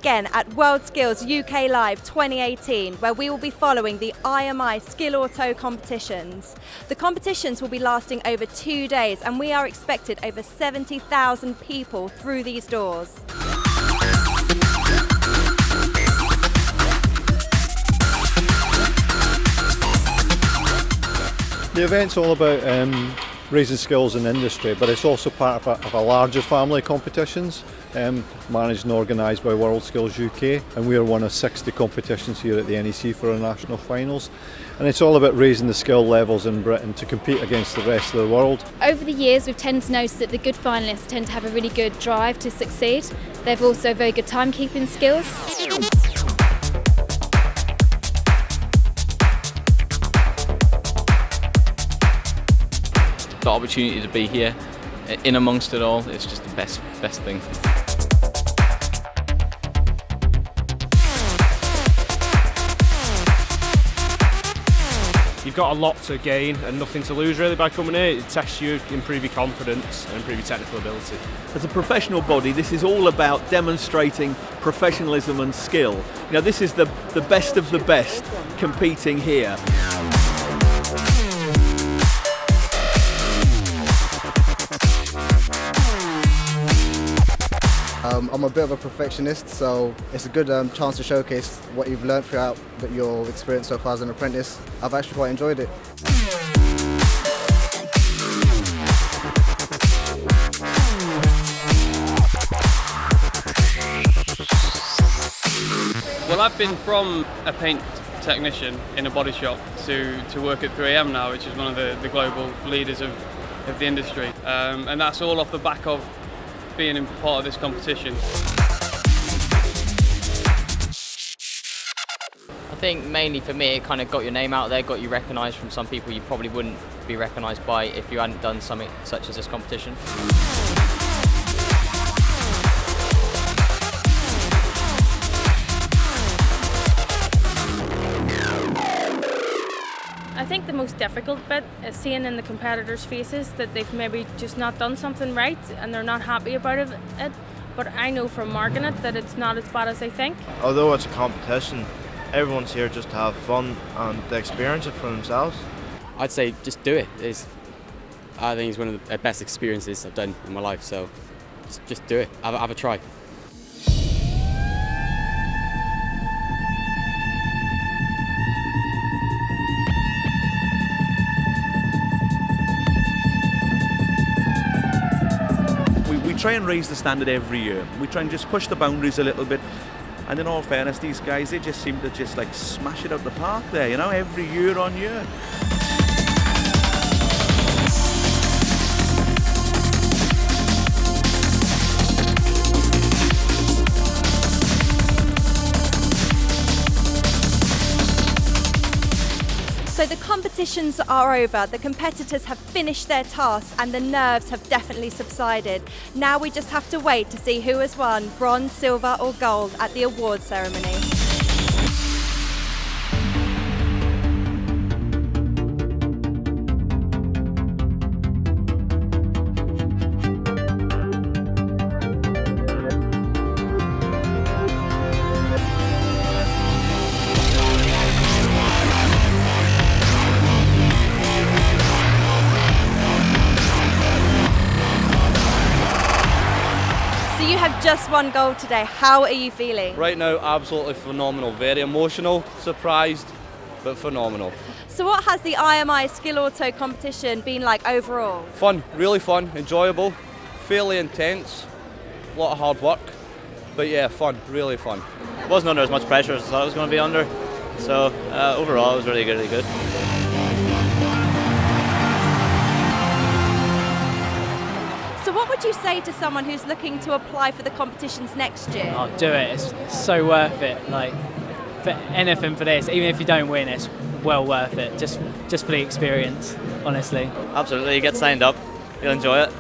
again at WorldSkills UK Live 2018, where we will be following the IMI Skill Auto competitions. The competitions will be lasting over 2 days, and we are expected over 70,000 people through these doors. The event's all about raising skills in industry, but it's also part of a larger family of competitions managed and organised by WorldSkills UK, and we are one of 60 competitions here at the NEC for our national finals. And it's all about raising the skill levels in Britain to compete against the rest of the world. Over the years, we've tended to notice that the good finalists tend to have a really good drive to succeed. They've also very good timekeeping skills. The opportunity to be here, in amongst it all, it's just the best thing. You've got a lot to gain and nothing to lose really by coming here. It tests you, improve your confidence and improve your technical ability. As a professional body, this is all about demonstrating professionalism and skill. You know, this is the best of the best competing here. I'm a bit of a perfectionist, so it's a good chance to showcase what you've learned throughout your experience so far as an apprentice. I've actually quite enjoyed it. Well, I've been from a paint technician in a body shop to work at 3am now, which is one of the global leaders of the industry, and that's all off the back of being in part of this competition. I think mainly for me it kind of got your name out there, got you recognised from some people you probably wouldn't be recognised by if you hadn't done something such as this competition. I think the most difficult bit is seeing in the competitors' faces that they've maybe just not done something right and they're not happy about it. But I know from marking it that it's not as bad as they think. Although it's a competition, everyone's here just to have fun and to experience it for themselves. I'd say just do it. I think it's one of the best experiences I've done in my life, so just do it. Have a try. We try and raise the standard every year. We try and just push the boundaries a little bit. And in all fairness, these guys, they just seem to just like smash it out the park there, you know, every year on year. So the competitions are over, the competitors have finished their tasks, and the nerves have definitely subsided. Now we just have to wait to see who has won bronze, silver or gold at the awards ceremony. You have just won gold today. How are you feeling? Right now, absolutely phenomenal. Very emotional, surprised, but phenomenal. So what has the IMI Skill Auto competition been like overall? Fun, really fun, enjoyable, fairly intense, a lot of hard work, but yeah, fun, really fun. Wasn't under as much pressure as I thought it was going to be under, so overall it was really good, really good. So what would you say to someone who's looking to apply for the competitions next year? Oh, do it. It's so worth it. Like, for anything for this, even if you don't win, it's well worth it. Just for the experience, honestly. Absolutely, you get signed up, you'll enjoy it.